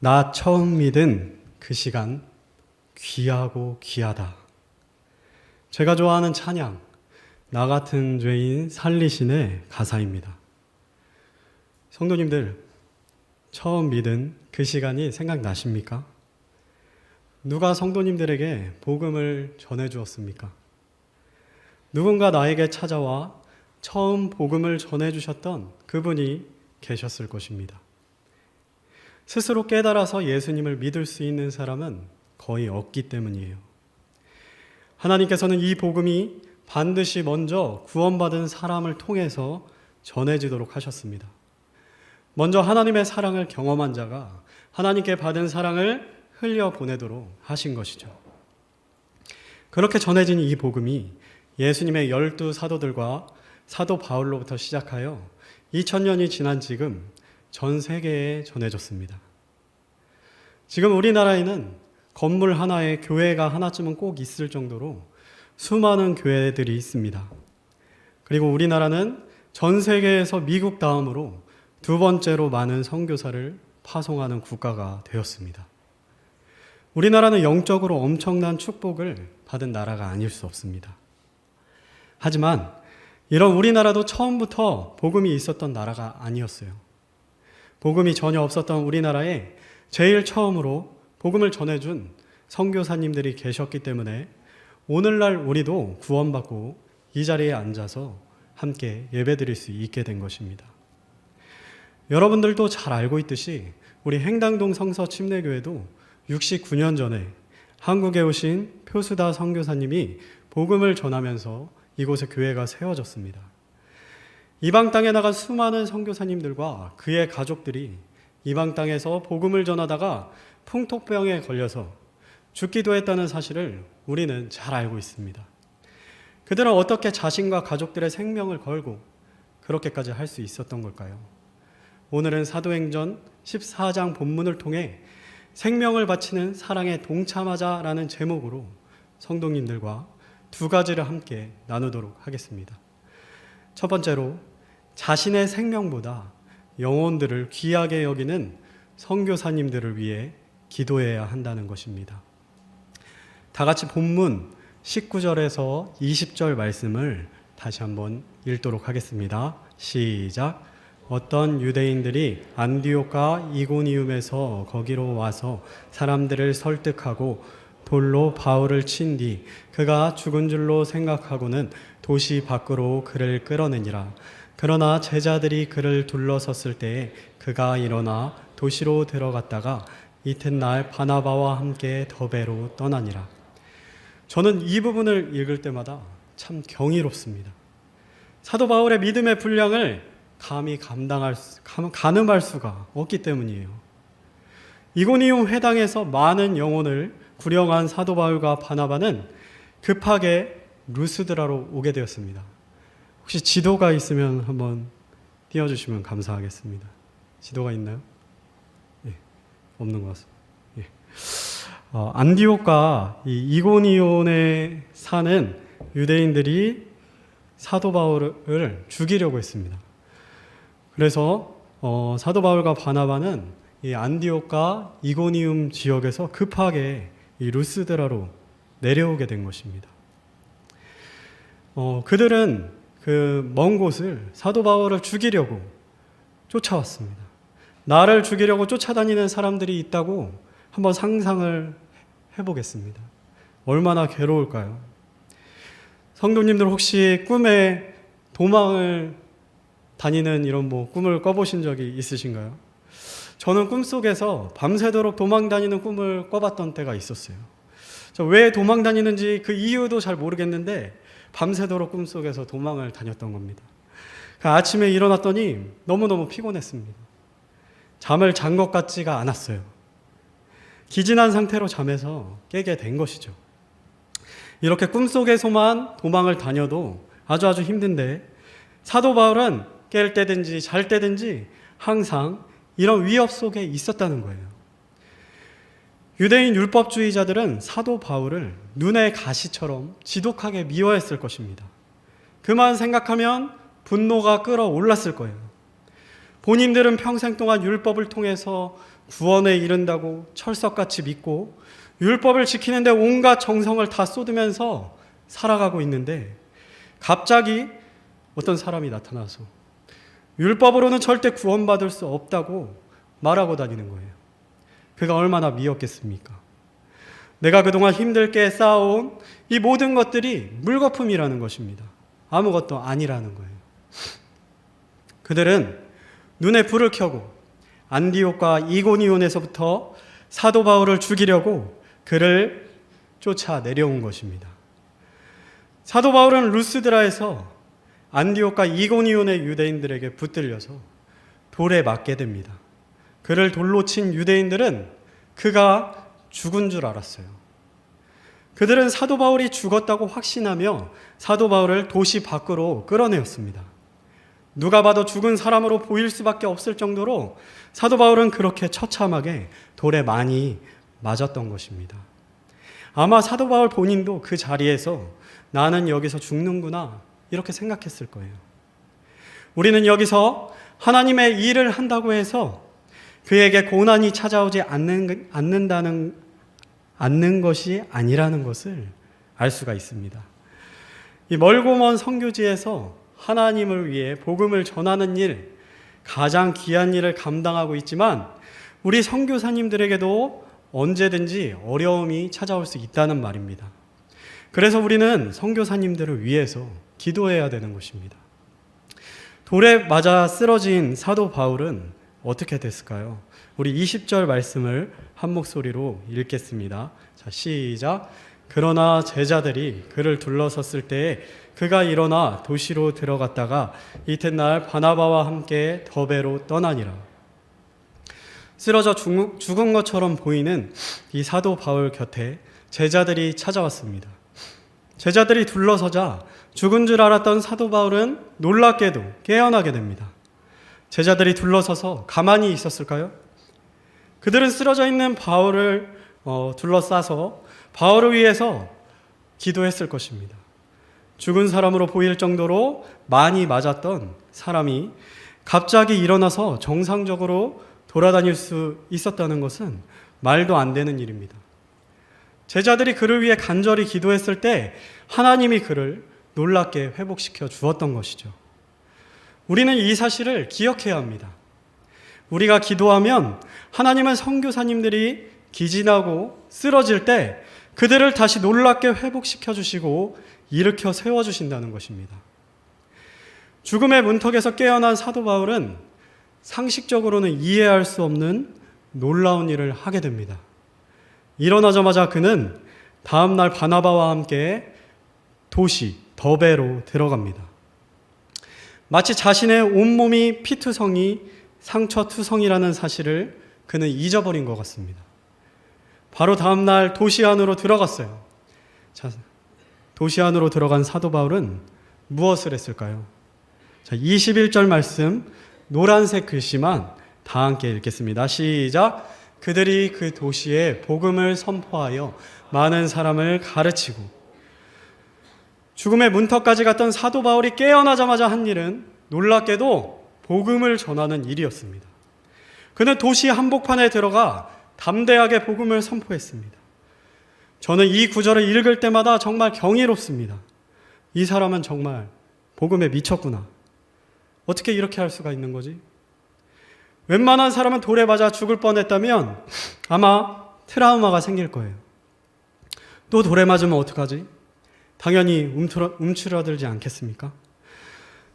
나 처음 믿은 그 시간 귀하고 귀하다. 제가 좋아하는 찬양, 나 같은 죄인 살리신의 가사입니다. 성도님들, 처음 믿은 그 시간이 생각나십니까? 누가 성도님들에게 복음을 전해주었습니까? 누군가 나에게 찾아와 처음 복음을 전해주셨던 그분이 계셨을 것입니다. 스스로 깨달아서 예수님을 믿을 수 있는 사람은 거의 없기 때문이에요. 하나님께서는 이 복음이 반드시 먼저 구원받은 사람을 통해서 전해지도록 하셨습니다. 먼저 하나님의 사랑을 경험한 자가 하나님께 받은 사랑을 흘려보내도록 하신 것이죠. 그렇게 전해진 이 복음이 예수님의 12사도들과 사도 바울로부터 시작하여 2000년이 지난 지금 전 세계에 전해졌습니다. 지금 우리나라에는 건물 하나에 교회가 하나쯤은 꼭 있을 정도로 수많은 교회들이 있습니다. 그리고 우리나라는 전 세계에서 미국 다음으로 두 번째로 많은 선교사를 파송하는 국가가 되었습니다. 우리나라는 영적으로 엄청난 축복을 받은 나라가 아닐 수 없습니다. 하지만 이런 우리나라도 처음부터 복음이 있었던 나라가 아니었어요. 복음이 전혀 없었던 우리나라에 제일 처음으로 복음을 전해준 선교사님들이 계셨기 때문에 오늘날 우리도 구원받고 이 자리에 앉아서 함께 예배드릴 수 있게 된 것입니다. 여러분들도 잘 알고 있듯이 우리 행당동 성서 침례교회도 69년 전에 한국에 오신 표수다 선교사님이 복음을 전하면서 이곳에 교회가 세워졌습니다. 이방 땅에 나간 수많은 선교사님들과 그의 가족들이 이방 땅에서 복음을 전하다가 풍토병에 걸려서 죽기도 했다는 사실을 우리는 잘 알고 있습니다. 그들은 어떻게 자신과 가족들의 생명을 걸고 그렇게까지 할 수 있었던 걸까요? 오늘은 사도행전 14장 본문을 통해 생명을 바치는 사랑에 동참하자라는 제목으로 성도님들과 두 가지를 함께 나누도록 하겠습니다. 첫 번째로 자신의 생명보다 영혼들을 귀하게 여기는 선교사님들을 위해 기도해야 한다는 것입니다. 다 같이 본문 19절에서 20절 말씀을 다시 한번 읽도록 하겠습니다. 시작. 어떤 유대인들이 안디옥과 이고니움에서 거기로 와서 사람들을 설득하고 돌로 바울을 친 뒤 그가 죽은 줄로 생각하고는 도시 밖으로 그를 끌어내니라. 그러나 제자들이 그를 둘러섰을 때에 그가 일어나 도시로 들어갔다가 이튿날 바나바와 함께 더베로 떠나니라. 저는 이 부분을 읽을 때마다 참 경이롭습니다. 사도 바울의 믿음의 분량을 감히 가늠할 수가 없기 때문이에요. 이고니움 회당에서 많은 영혼을 구령한 사도 바울과 바나바는 급하게 루스드라로 오게 되었습니다. 혹시 지도가 있으면 한번 띄워주시면 감사하겠습니다. 지도가 있나요? 예, 없는 것 같습니다. 예. 안디옥과 이고니온에 사는 유대인들이 사도 바울을 죽이려고 했습니다. 그래서 사도 바울과 바나바는 이 안디옥과 이고니움 지역에서 급하게 이 루스드라로 내려오게 된 것입니다. 그들은 그 먼 곳을 사도 바울을 죽이려고 쫓아왔습니다. 나를 죽이려고 쫓아다니는 사람들이 있다고 한번 상상을 해보겠습니다. 얼마나 괴로울까요? 성도님들 혹시 꿈에 도망을 다니는 이런 꿈을 꿔보신 적이 있으신가요? 저는 꿈속에서 밤새도록 도망 다니는 꿈을 꿔봤던 때가 있었어요. 왜 도망 다니는지 그 이유도 잘 모르겠는데 밤새도록 꿈속에서 도망을 다녔던 겁니다. 아침에 일어났더니 너무너무 피곤했습니다. 잠을 잔 것 같지가 않았어요. 기진한 상태로 잠에서 깨게 된 것이죠. 이렇게 꿈속에서만 도망을 다녀도 아주 힘든데 사도 바울은 깰 때든지 잘 때든지 항상 이런 위협 속에 있었다는 거예요. 유대인 율법주의자들은 사도 바울을 눈의 가시처럼 지독하게 미워했을 것입니다. 그만 생각하면 분노가 끌어올랐을 거예요. 본인들은 평생 동안 율법을 통해서 구원에 이른다고 철석같이 믿고 율법을 지키는데 온갖 정성을 다 쏟으면서 살아가고 있는데 갑자기 어떤 사람이 나타나서 율법으로는 절대 구원받을 수 없다고 말하고 다니는 거예요. 그가 얼마나 미웠겠습니까? 내가 그동안 힘들게 쌓아온 이 모든 것들이 물거품이라는 것입니다. 아무것도 아니라는 거예요. 그들은 눈에 불을 켜고 안디옥과 이고니온에서부터 사도 바울을 죽이려고 그를 쫓아 내려온 것입니다. 사도 바울은 루스드라에서 안디옥과 이고니온의 유대인들에게 붙들려서 돌에 맞게 됩니다. 그를 돌로 친 유대인들은 그가 죽은 줄 알았어요. 그들은 사도 바울이 죽었다고 확신하며 사도 바울을 도시 밖으로 끌어내었습니다. 누가 봐도 죽은 사람으로 보일 수밖에 없을 정도로 사도 바울은 그렇게 처참하게 돌에 많이 맞았던 것입니다. 아마 사도 바울 본인도 그 자리에서 나는 여기서 죽는구나 이렇게 생각했을 거예요. 우리는 여기서 하나님의 일을 한다고 해서 그에게 고난이 찾아오지 않는 것이 아니라는 것을 알 수가 있습니다. 이 멀고 먼 선교지에서 하나님을 위해 복음을 전하는 일, 가장 귀한 일을 감당하고 있지만 우리 선교사님들에게도 언제든지 어려움이 찾아올 수 있다는 말입니다. 그래서 우리는 선교사님들을 위해서 기도해야 되는 것입니다. 돌에 맞아 쓰러진 사도 바울은 어떻게 됐을까요? 우리 20절 말씀을 한 목소리로 읽겠습니다. 자, 시작. 그러나 제자들이 그를 둘러섰을 때에 그가 일어나 도시로 들어갔다가 이튿날 바나바와 함께 더베로 떠나니라. 쓰러져 죽은 것처럼 보이는 이 사도 바울 곁에 제자들이 찾아왔습니다. 제자들이 둘러서자 죽은 줄 알았던 사도 바울은 놀랍게도 깨어나게 됩니다. 제자들이 둘러서서 가만히 있었을까요? 그들은 쓰러져 있는 바울을 둘러싸서 바울을 위해서 기도했을 것입니다. 죽은 사람으로 보일 정도로 많이 맞았던 사람이 갑자기 일어나서 정상적으로 돌아다닐 수 있었다는 것은 말도 안 되는 일입니다. 제자들이 그를 위해 간절히 기도했을 때 하나님이 그를 놀랍게 회복시켜 주었던 것이죠. 우리는 이 사실을 기억해야 합니다. 우리가 기도하면 하나님은 선교사님들이 기진하고 쓰러질 때 그들을 다시 놀랍게 회복시켜 주시고 일으켜 세워주신다는 것입니다. 죽음의 문턱에서 깨어난 사도 바울은 상식적으로는 이해할 수 없는 놀라운 일을 하게 됩니다. 일어나자마자 그는 다음날 바나바와 함께 도시 더베로 들어갑니다. 마치 자신의 온몸이 피투성이 상처투성이라는 사실을 그는 잊어버린 것 같습니다. 바로 다음날 도시 안으로 들어갔어요. 자, 도시 안으로 들어간 사도 바울은 무엇을 했을까요? 자, 21절 말씀 노란색 글씨만 다 함께 읽겠습니다. 시작. 그들이 그 도시에 복음을 선포하여 많은 사람을 가르치고. 죽음의 문턱까지 갔던 사도 바울이 깨어나자마자 한 일은 놀랍게도 복음을 전하는 일이었습니다. 그는 도시 한복판에 들어가 담대하게 복음을 선포했습니다. 저는 이 구절을 읽을 때마다 정말 경이롭습니다. 이 사람은 정말 복음에 미쳤구나. 어떻게 이렇게 할 수가 있는 거지? 웬만한 사람은 돌에 맞아 죽을 뻔했다면 아마 트라우마가 생길 거예요. 또 돌에 맞으면 어떡하지? 당연히 움츠러들지 않겠습니까?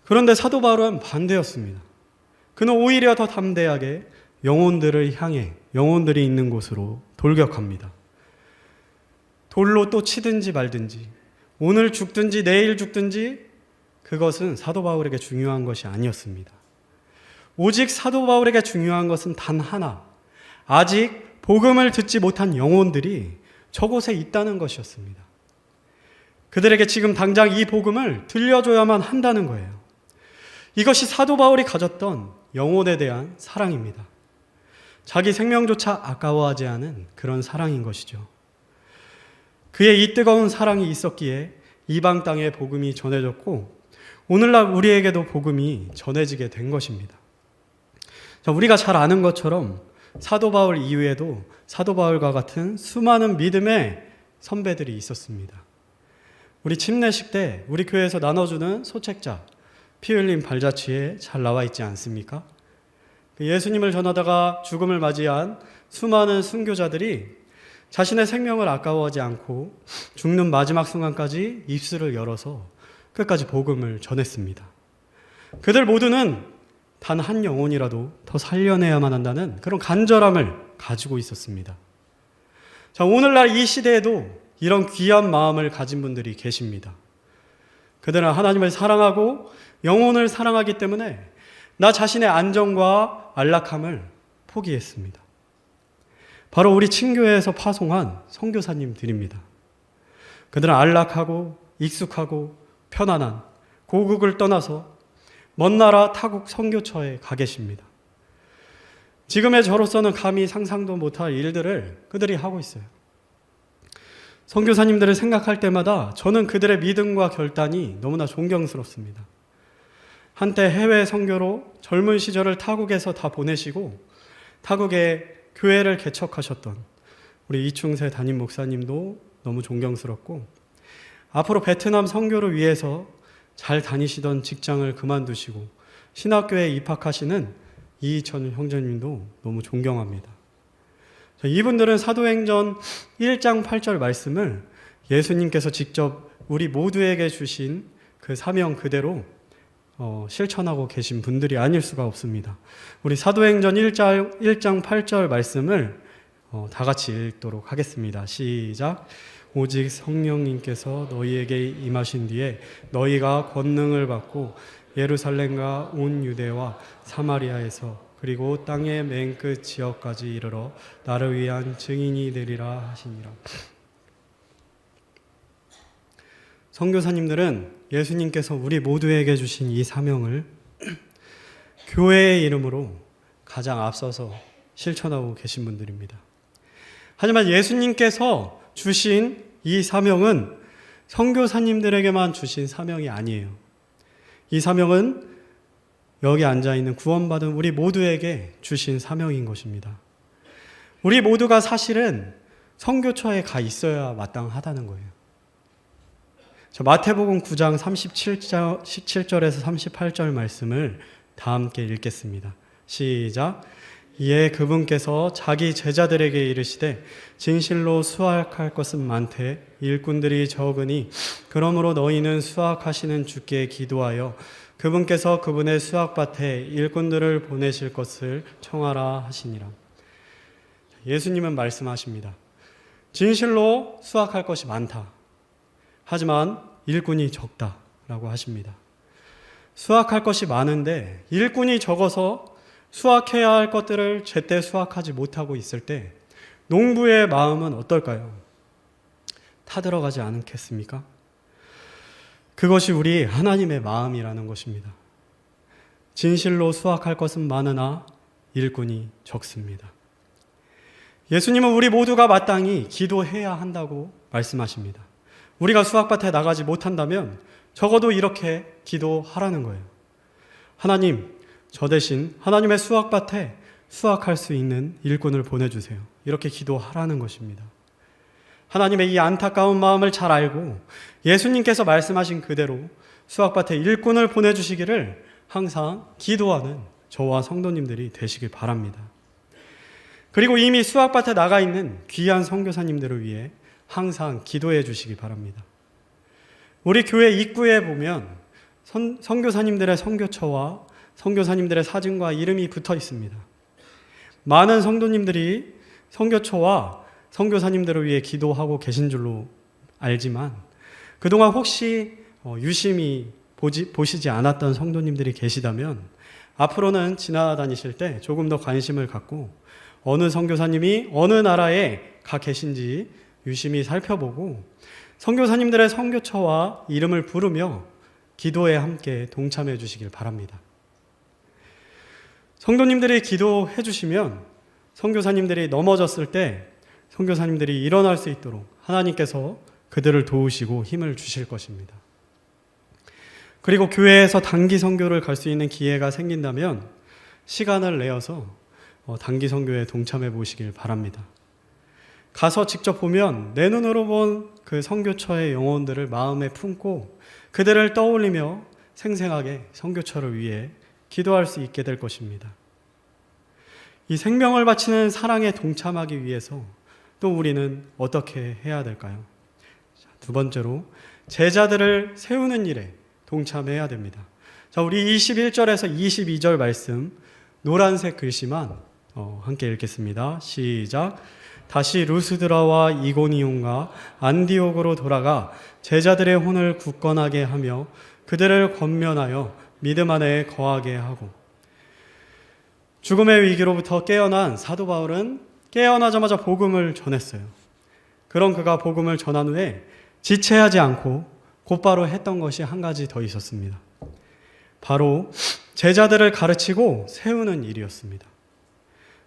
그런데 사도 바울은 반대였습니다. 그는 오히려 더 담대하게 영혼들을 향해 영혼들이 있는 곳으로 돌격합니다. 돌로 또 치든지 말든지 오늘 죽든지 내일 죽든지 그것은 사도 바울에게 중요한 것이 아니었습니다. 오직 사도 바울에게 중요한 것은 단 하나, 아직 복음을 듣지 못한 영혼들이 저곳에 있다는 것이었습니다. 그들에게 지금 당장 이 복음을 들려줘야만 한다는 거예요. 이것이 사도 바울이 가졌던 영혼에 대한 사랑입니다. 자기 생명조차 아까워하지 않은 그런 사랑인 것이죠. 그의 이 뜨거운 사랑이 있었기에 이방 땅에 복음이 전해졌고 오늘날 우리에게도 복음이 전해지게 된 것입니다. 자, 우리가 잘 아는 것처럼 사도 바울 이후에도 사도 바울과 같은 수많은 믿음의 선배들이 있었습니다. 우리 침례식 때 우리 교회에서 나눠주는 소책자, 피 흘린 발자취에 잘 나와 있지 않습니까? 예수님을 전하다가 죽음을 맞이한 수많은 순교자들이 자신의 생명을 아까워하지 않고 죽는 마지막 순간까지 입술을 열어서 끝까지 복음을 전했습니다. 그들 모두는 단 한 영혼이라도 더 살려내야만 한다는 그런 간절함을 가지고 있었습니다. 자, 오늘날 이 시대에도 이런 귀한 마음을 가진 분들이 계십니다. 그들은 하나님을 사랑하고 영혼을 사랑하기 때문에 나 자신의 안정과 안락함을 포기했습니다. 바로 우리 친교회에서 파송한 선교사님들입니다. 그들은 안락하고 익숙하고 편안한 고국을 떠나서 먼 나라 타국 선교처에 가 계십니다. 지금의 저로서는 감히 상상도 못할 일들을 그들이 하고 있어요. 선교사님들을 생각할 때마다 저는 그들의 믿음과 결단이 너무나 존경스럽습니다. 한때 해외 선교로 젊은 시절을 타국에서 다 보내시고 타국에 교회를 개척하셨던 우리 이충세 담임 목사님도 너무 존경스럽고, 앞으로 베트남 선교를 위해서 잘 다니시던 직장을 그만두시고 신학교에 입학하시는 이천 형제님도 너무 존경합니다. 이분들은 사도행전 1장 8절 말씀을 예수님께서 직접 우리 모두에게 주신 그 사명 그대로 실천하고 계신 분들이 아닐 수가 없습니다. 우리 사도행전 1장 8절 말씀을 다 같이 읽도록 하겠습니다. 시작. 오직 성령님께서 너희에게 임하신 뒤에 너희가 권능을 받고 예루살렘과 온 유대와 사마리아에서 그리고 땅의 맨 끝 지역까지 이르러 나를 위한 증인이 되리라 하시니라. 선교사님들은 예수님께서 우리 모두에게 주신 이 사명을 교회의 이름으로 가장 앞서서 실천하고 계신 분들입니다. 하지만 예수님께서 주신 이 사명은 선교사님들에게만 주신 사명이 아니에요. 이 사명은 여기 앉아있는 구원받은 우리 모두에게 주신 사명인 것입니다. 우리 모두가 사실은 선교처에 가 있어야 마땅하다는 거예요. 마태복음 9장 17절에서 38절 말씀을 다 함께 읽겠습니다. 시작. 이에 그분께서 자기 제자들에게 이르시되 진실로 수확할 것은 많되 일꾼들이 적으니 그러므로 너희는 수확하시는 주께 기도하여 그분께서 그분의 수확밭에 일꾼들을 보내실 것을 청하라 하시니라. 예수님은 말씀하십니다. 진실로 수확할 것이 많다. 하지만 일꾼이 적다라고 하십니다. 수확할 것이 많은데 일꾼이 적어서 수확해야 할 것들을 제때 수확하지 못하고 있을 때 농부의 마음은 어떨까요? 타들어가지 않겠습니까? 그것이 우리 하나님의 마음이라는 것입니다. 진실로 수확할 것은 많으나 일꾼이 적습니다. 예수님은 우리 모두가 마땅히 기도해야 한다고 말씀하십니다. 우리가 수확밭에 나가지 못한다면 적어도 이렇게 기도하라는 거예요. 하나님, 저 대신 하나님의 수확밭에 수확할 수 있는 일꾼을 보내주세요. 이렇게 기도하라는 것입니다. 하나님의 이 안타까운 마음을 잘 알고 예수님께서 말씀하신 그대로 수확밭에 일꾼을 보내주시기를 항상 기도하는 저와 성도님들이 되시길 바랍니다. 그리고 이미 수확밭에 나가 있는 귀한 선교사님들을 위해 항상 기도해 주시기 바랍니다. 우리 교회 입구에 보면 선교사님들의 선교처와 선교사님들의 사진과 이름이 붙어 있습니다. 많은 성도님들이 선교처와 선교사님들을 위해 기도하고 계신 줄로 알지만 그동안 혹시 유심히 보시지 않았던 성도님들이 계시다면 앞으로는 지나다니실 때 조금 더 관심을 갖고 어느 선교사님이 어느 나라에 가 계신지 유심히 살펴보고 선교사님들의 선교처와 이름을 부르며 기도에 함께 동참해 주시길 바랍니다. 성도님들이 기도해 주시면 선교사님들이 넘어졌을 때 선교사님들이 일어날 수 있도록 하나님께서 그들을 도우시고 힘을 주실 것입니다. 그리고 교회에서 단기 선교를 갈 수 있는 기회가 생긴다면 시간을 내어서 단기 선교에 동참해 보시길 바랍니다. 가서 직접 보면 내 눈으로 본 그 선교처의 영혼들을 마음에 품고 그들을 떠올리며 생생하게 선교처를 위해 기도할 수 있게 될 것입니다. 이 생명을 바치는 사랑에 동참하기 위해서 또 우리는 어떻게 해야 될까요? 두 번째로 제자들을 세우는 일에 동참해야 됩니다. 자, 우리 21절에서 22절 말씀 노란색 글씨만 함께 읽겠습니다. 시작. 다시 루스드라와 이고니온과 안디옥으로 돌아가 제자들의 혼을 굳건하게 하며 그들을 권면하여 믿음 안에 거하게 하고. 죽음의 위기로부터 깨어난 사도 바울은 깨어나자마자 복음을 전했어요. 그런 그가 복음을 전한 후에 지체하지 않고 곧바로 했던 것이 한 가지 더 있었습니다. 바로 제자들을 가르치고 세우는 일이었습니다.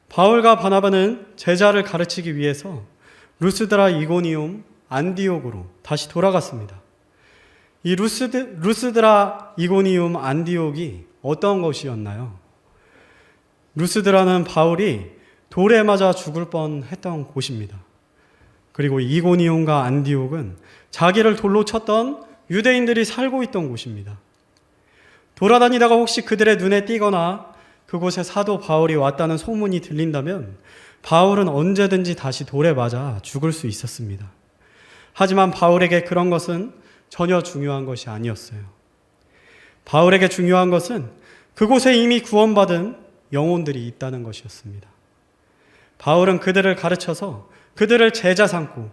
바울과 바나바는 제자를 가르치기 위해서 루스드라, 이고니온, 안디옥으로 다시 돌아갔습니다. 이 루스드라, 이고니온, 안디옥이 어떤 것이었나요? 루스드라는 바울이 돌에 맞아 죽을 뻔했던 곳입니다. 그리고 이고니온과 안디옥은 자기를 돌로 쳤던 유대인들이 살고 있던 곳입니다. 돌아다니다가 혹시 그들의 눈에 띄거나 그곳에 사도 바울이 왔다는 소문이 들린다면 바울은 언제든지 다시 돌에 맞아 죽을 수 있었습니다. 하지만 바울에게 그런 것은 전혀 중요한 것이 아니었어요. 바울에게 중요한 것은 그곳에 이미 구원받은 영혼들이 있다는 것이었습니다. 바울은 그들을 가르쳐서 그들을 제자 삼고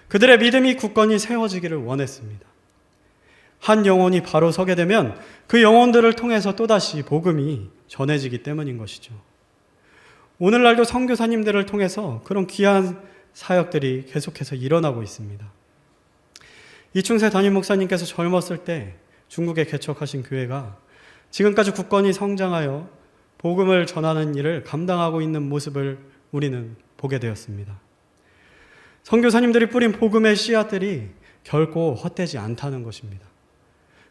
그들의 믿음이 굳건히 세워지기를 원했습니다. 한 영혼이 바로 서게 되면 그 영혼들을 통해서 또다시 복음이 전해지기 때문인 것이죠. 오늘날도 선교사님들을 통해서 그런 귀한 사역들이 계속해서 일어나고 있습니다. 이충세 담임 목사님께서 젊었을 때 중국에 개척하신 교회가 지금까지 굳건히 성장하여 복음을 전하는 일을 감당하고 있는 모습을 우리는 보게 되었습니다. 선교사님들이 뿌린 복음의 씨앗들이 결코 헛되지 않다는 것입니다.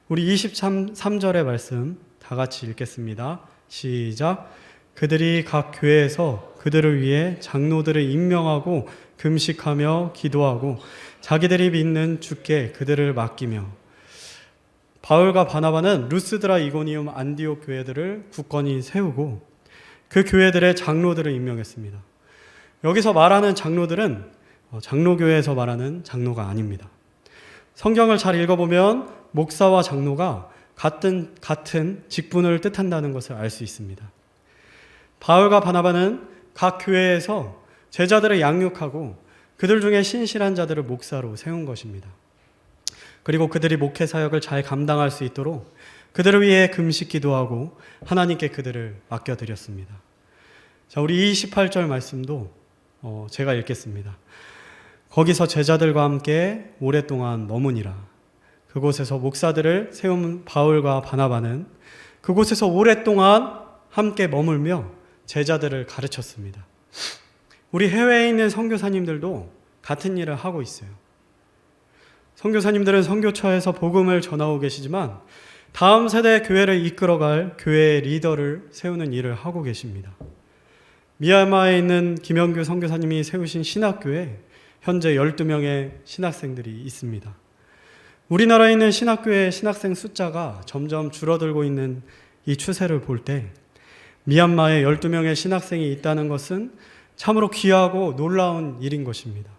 우리 23절의 말씀 다 같이 읽겠습니다. 시작. 그들이 각 교회에서 그들을 위해 장로들을 임명하고 금식하며 기도하고 자기들이 믿는 주께 그들을 맡기며. 바울과 바나바는 루스드라, 이고니온, 안디옥 교회들을 굳건히 세우고 그 교회들의 장로들을 임명했습니다. 여기서 말하는 장로들은 장로교회에서 말하는 장로가 아닙니다. 성경을 잘 읽어보면 목사와 장로가 같은 직분을 뜻한다는 것을 알 수 있습니다. 바울과 바나바는 각 교회에서 제자들을 양육하고 그들 중에 신실한 자들을 목사로 세운 것입니다. 그리고 그들이 목회 사역을 잘 감당할 수 있도록 그들을 위해 금식 기도하고 하나님께 그들을 맡겨드렸습니다. 자, 우리 28절 말씀도 제가 읽겠습니다. 거기서 제자들과 함께 오랫동안 머무니라. 그곳에서 목사들을 세운 바울과 바나바는 그곳에서 오랫동안 함께 머물며 제자들을 가르쳤습니다. 우리 해외에 있는 선교사님들도 같은 일을 하고 있어요. 선교사님들은 선교처에서 복음을 전하고 계시지만 다음 세대 교회를 이끌어갈 교회의 리더를 세우는 일을 하고 계십니다. 미얀마에 있는 김영규 선교사님이 세우신 신학교에 현재 12명의 신학생들이 있습니다. 우리나라에 있는 신학교의 신학생 숫자가 점점 줄어들고 있는 이 추세를 볼 때 미얀마에 12명의 신학생이 있다는 것은 참으로 귀하고 놀라운 일인 것입니다.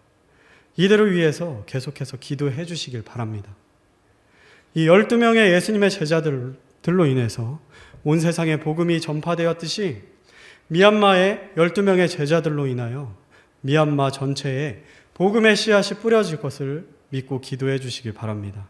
이들을 위해서 계속해서 기도해 주시길 바랍니다. 이 12명의 예수님의 제자들로 인해서 온 세상에 복음이 전파되었듯이 미얀마의 12명의 제자들로 인하여 미얀마 전체에 복음의 씨앗이 뿌려질 것을 믿고 기도해 주시길 바랍니다.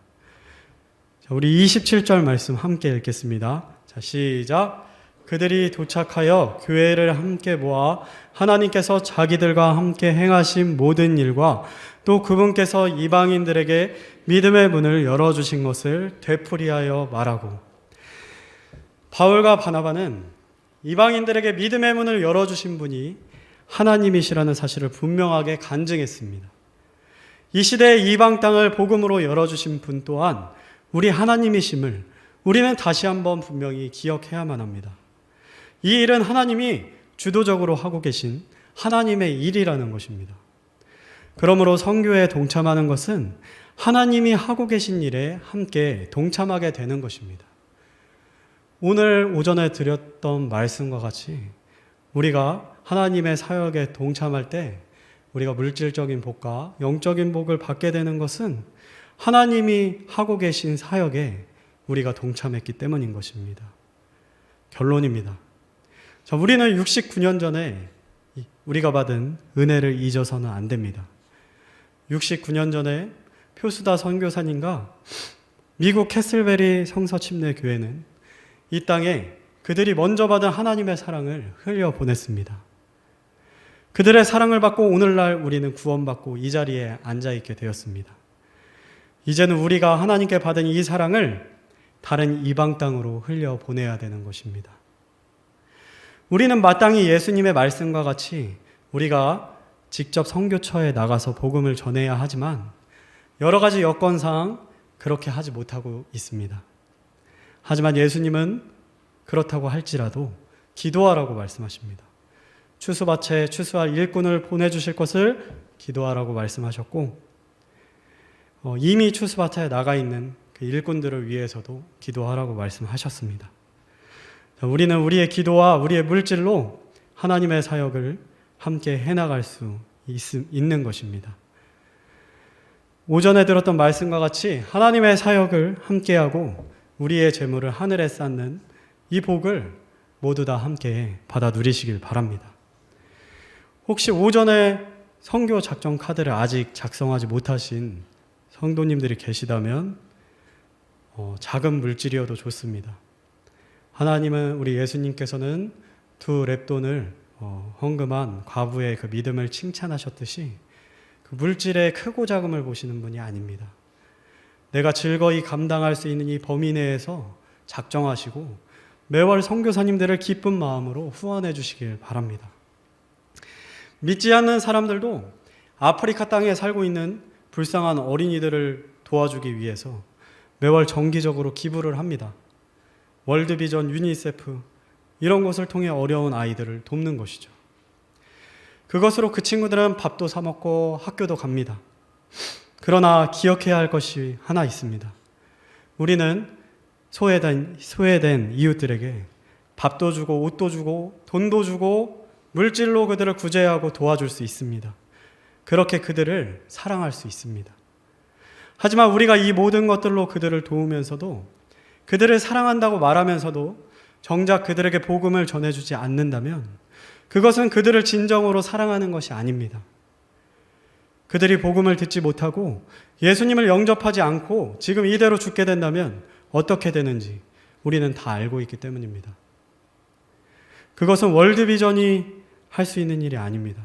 자, 우리 27절 말씀 함께 읽겠습니다. 자, 시작. 그들이 도착하여 교회를 함께 모아 하나님께서 자기들과 함께 행하신 모든 일과 또 그분께서 이방인들에게 믿음의 문을 열어주신 것을 되풀이하여 말하고. 바울과 바나바는 이방인들에게 믿음의 문을 열어주신 분이 하나님이시라는 사실을 분명하게 간증했습니다. 이 시대의 이방 땅을 복음으로 열어주신 분 또한 우리 하나님이심을 우리는 다시 한번 분명히 기억해야만 합니다. 이 일은 하나님이 주도적으로 하고 계신 하나님의 일이라는 것입니다. 그러므로 선교에 동참하는 것은 하나님이 하고 계신 일에 함께 동참하게 되는 것입니다. 오늘 오전에 드렸던 말씀과 같이 우리가 하나님의 사역에 동참할 때 우리가 물질적인 복과 영적인 복을 받게 되는 것은 하나님이 하고 계신 사역에 우리가 동참했기 때문인 것입니다. 결론입니다. 자, 우리는 69년 전에 우리가 받은 은혜를 잊어서는 안 됩니다. 69년 전에 표수다 선교사님과 미국 캐슬베리 성서침례 교회는 이 땅에 그들이 먼저 받은 하나님의 사랑을 흘려보냈습니다. 그들의 사랑을 받고 오늘날 우리는 구원받고 이 자리에 앉아있게 되었습니다. 이제는 우리가 하나님께 받은 이 사랑을 다른 이방 땅으로 흘려보내야 되는 것입니다. 우리는 마땅히 예수님의 말씀과 같이 우리가 직접 선교처에 나가서 복음을 전해야 하지만 여러 가지 여건상 그렇게 하지 못하고 있습니다. 하지만 예수님은 그렇다고 할지라도 기도하라고 말씀하십니다. 추수밭에 추수할 일꾼을 보내주실 것을 기도하라고 말씀하셨고 이미 추수밭에 나가 있는 그 일꾼들을 위해서도 기도하라고 말씀하셨습니다. 우리는 우리의 기도와 우리의 물질로 하나님의 사역을 함께 해나갈 수 있는 것입니다. 오전에 들었던 말씀과 같이 하나님의 사역을 함께하고 우리의 재물을 하늘에 쌓는 이 복을 모두 다 함께 받아 누리시길 바랍니다. 혹시 오전에 선교 작전 카드를 아직 작성하지 못하신 성도님들이 계시다면 작은 물질이어도 좋습니다. 하나님은 우리 예수님께서는 2 렙돈을 헌금한 과부의 그 믿음을 칭찬하셨듯이 그 물질의 크고 작음을 보시는 분이 아닙니다. 내가 즐거이 감당할 수 있는 이 범위 내에서 작정하시고 매월 선교사님들을 기쁜 마음으로 후원해 주시길 바랍니다. 믿지 않는 사람들도 아프리카 땅에 살고 있는 불쌍한 어린이들을 도와주기 위해서 매월 정기적으로 기부를 합니다. 월드비전, 유니세프 이런 곳을 통해 어려운 아이들을 돕는 것이죠. 그것으로 그 친구들은 밥도 사 먹고 학교도 갑니다. 그러나 기억해야 할 것이 하나 있습니다. 우리는 소외된 이웃들에게 밥도 주고 옷도 주고 돈도 주고 물질로 그들을 구제하고 도와줄 수 있습니다. 그렇게 그들을 사랑할 수 있습니다. 하지만 우리가 이 모든 것들로 그들을 도우면서도 그들을 사랑한다고 말하면서도 정작 그들에게 복음을 전해주지 않는다면 그것은 그들을 진정으로 사랑하는 것이 아닙니다. 그들이 복음을 듣지 못하고 예수님을 영접하지 않고 지금 이대로 죽게 된다면 어떻게 되는지 우리는 다 알고 있기 때문입니다. 그것은 월드비전이 할 수 있는 일이 아닙니다.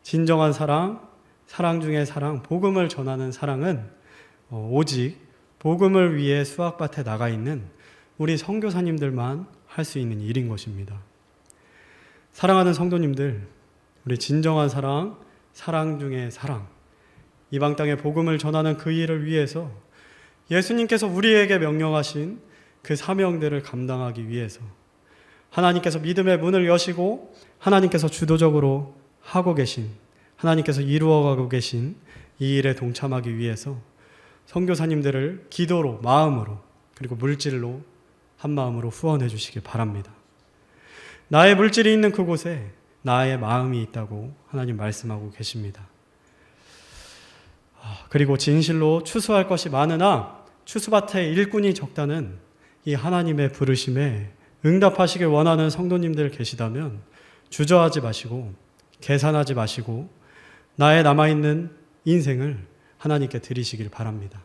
진정한 사랑, 사랑 중에 사랑, 복음을 전하는 사랑은 오직 복음을 위해 수학밭에 나가 있는 우리 선교사님들만 할 수 있는 일인 것입니다. 사랑하는 성도님들, 우리 진정한 사랑, 사랑 중에 사랑, 이방 땅에 복음을 전하는 그 일을 위해서 예수님께서 우리에게 명령하신 그 사명들을 감당하기 위해서 하나님께서 믿음의 문을 여시고 하나님께서 주도적으로 하고 계신, 하나님께서 이루어가고 계신 이 일에 동참하기 위해서 선교사님들을 기도로, 마음으로, 그리고 물질로 한 마음으로 후원해 주시길 바랍니다. 나의 물질이 있는 그곳에 나의 마음이 있다고 하나님 말씀하고 계십니다. 그리고 진실로 추수할 것이 많으나 추수밭에 일꾼이 적다는 이 하나님의 부르심에 응답하시길 원하는 성도님들 계시다면 주저하지 마시고 계산하지 마시고 나의 남아있는 인생을 하나님께 드리시길 바랍니다.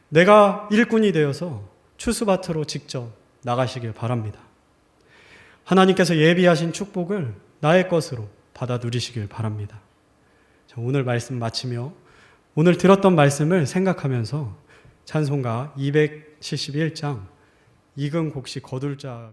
내가 일꾼이 되어서 추수밭으로 직접 나가시길 바랍니다. 하나님께서 예비하신 축복을 나의 것으로 받아 누리시길 바랍니다. 오늘 말씀 마치며 오늘 들었던 말씀을 생각하면서 찬송가 271장 익은 곡식 거둘 자가